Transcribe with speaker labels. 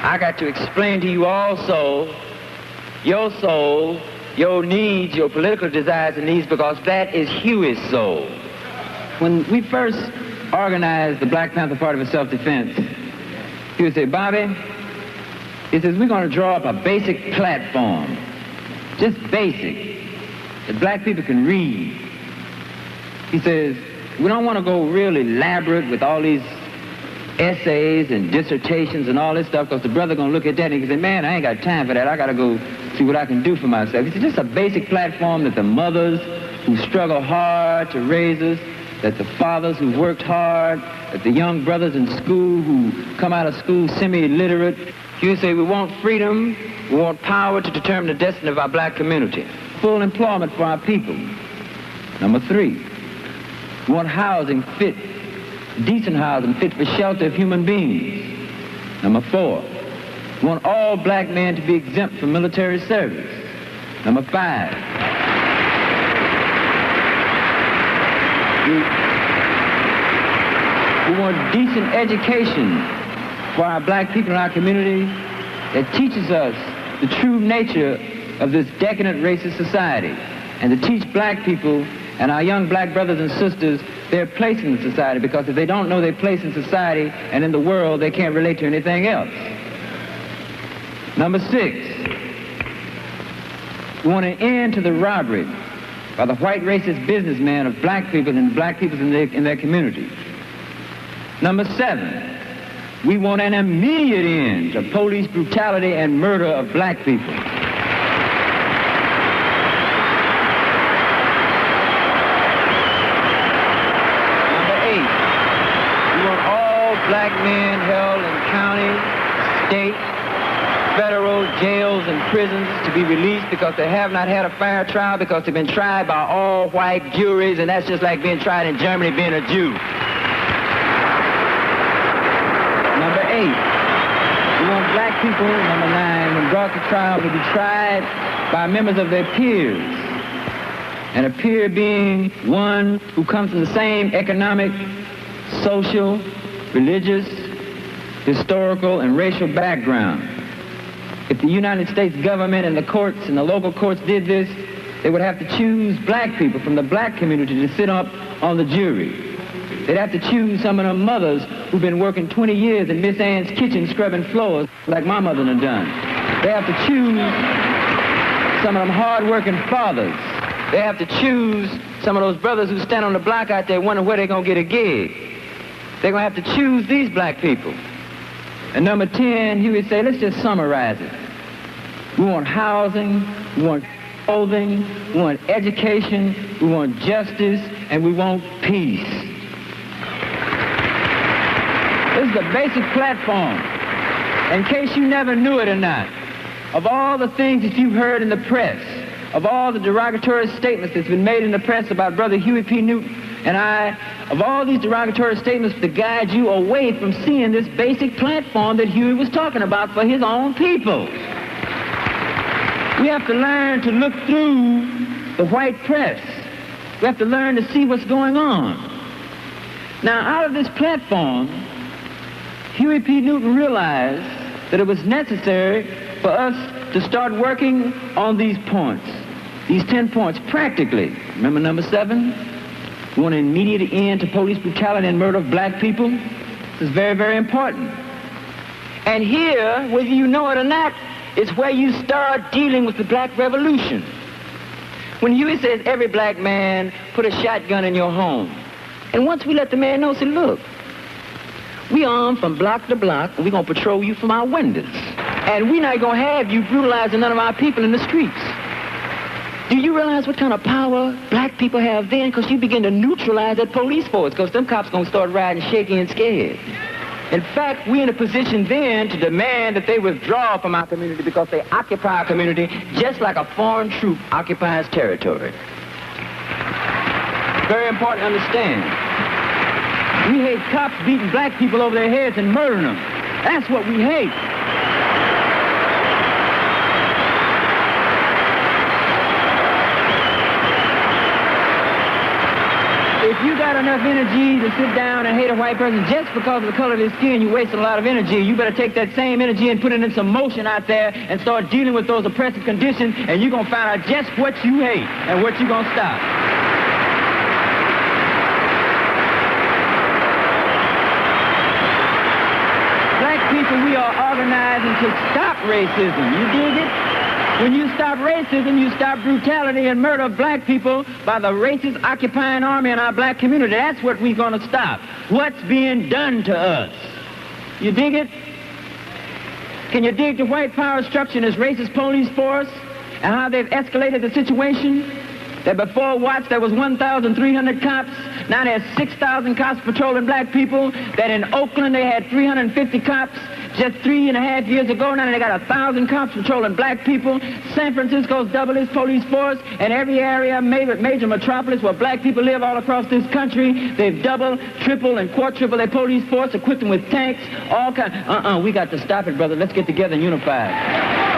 Speaker 1: I got to explain to you also your soul, your needs, your political desires and needs, because that is Huey's soul. When we first organized the Black Panther Party for Self-Defense, he would say, Bobby, he says, we're going to draw up a basic platform, just basic, that black people can read. He says, we don't want to go real elaborate with all these essays and dissertations and all this stuff, because the brother going to look at that and he can say, man, I ain't got time for that. I got to go see what I can do for myself. He said, just a basic platform that the mothers who struggle hard to raise us, that the fathers who worked hard, that the young brothers in school who come out of school semi-illiterate. You say we want freedom, we want power to determine the destiny of our black community. Full employment for our people. Number 3, we want housing fit, decent housing fit for shelter of human beings. Number 4, we want all black men to be exempt from military service. Number 5, we want decent education for our black people in our community that teaches us the true nature of this decadent racist society, and to teach black people and our young black brothers and sisters their place in the society, because if they don't know their place in society and in the world, they can't relate to anything else. Number 6, we want an end to the robbery by the white racist businessmen of black people and black people in their community. Number 7, we want an immediate end to police brutality and murder of black people. Black men held in county, state, federal jails and prisons to be released because they have not had a fair trial, because they've been tried by all white juries, and that's just like being tried in Germany being a Jew. Number 8, we want black people, number 9, when brought to trial, to be tried by members of their peers. And a peer being one who comes from the same economic, social, religious, historical, and racial background. If the United States government and the courts and the local courts did this, they would have to choose black people from the black community to sit up on the jury. They'd have to choose some of them mothers who've been working 20 years in Miss Ann's kitchen scrubbing floors like my mother done done. They have to choose some of them hard-working fathers. They have to choose some of those brothers who stand on the block out there wondering where they're going to get a gig. They're going to have to choose these black people. And number 10, he would say, let's just summarize it. We want housing, we want clothing, we want education, we want justice, and we want peace. This is the basic platform. In case you never knew it or not, of all the things that you've heard in the press, of all the derogatory statements that's been made in the press about Brother Huey P. Newton and I, of all these derogatory statements to guide you away from seeing this basic platform that Huey was talking about for his own people. We have to learn to look through the white press. We have to learn to see what's going on. Now, out of this platform, Huey P. Newton realized that it was necessary for us to start working on these points, these 10 points, practically. Remember number 7? We want an immediate end to police brutality and murder of black people. This is very, very important. And here, whether you know it or not, is where you start dealing with the black revolution. When Huey says every black man put a shotgun in your home, and once we let the man know, say, look, we armed from block to block, and we're going to patrol you from our windows. And we're not going to have you brutalizing none of our people in the streets. Do you realize what kind of power black people have then? Because you begin to neutralize that police force, because them cops going to start riding shaky and scared. In fact, we're in a position then to demand that they withdraw from our community because they occupy our community just like a foreign troop occupies territory. Very important to understand. We hate cops beating black people over their heads and murdering them. That's what we hate. If you got enough energy to sit down and hate a white person just because of the color of his skin, you're wasting a lot of energy. You better take that same energy and put it in some motion out there and start dealing with those oppressive conditions, and you're going to find out just what you hate and what you're going to stop. Black people, we are organizing to stop racism. You dig it? When you stop racism, you stop brutality and murder of black people by the racist occupying army in our black community. That's what we're going to stop. What's being done to us? You dig it? Can you dig the white power structure in this racist police force and how they've escalated the situation? That before Watts there was 1,300 cops. Now there's 6,000 cops patrolling black people. That in Oakland they had 350 cops. Just 3.5 years ago, now they got 1,000 cops patrolling black people. San Francisco's doubled its police force, and every area, major metropolis where black people live all across this country, they've doubled, tripled, and quadrupled their police force, equipped them with tanks, all kinds. We got to stop it, brother. Let's get together and unify.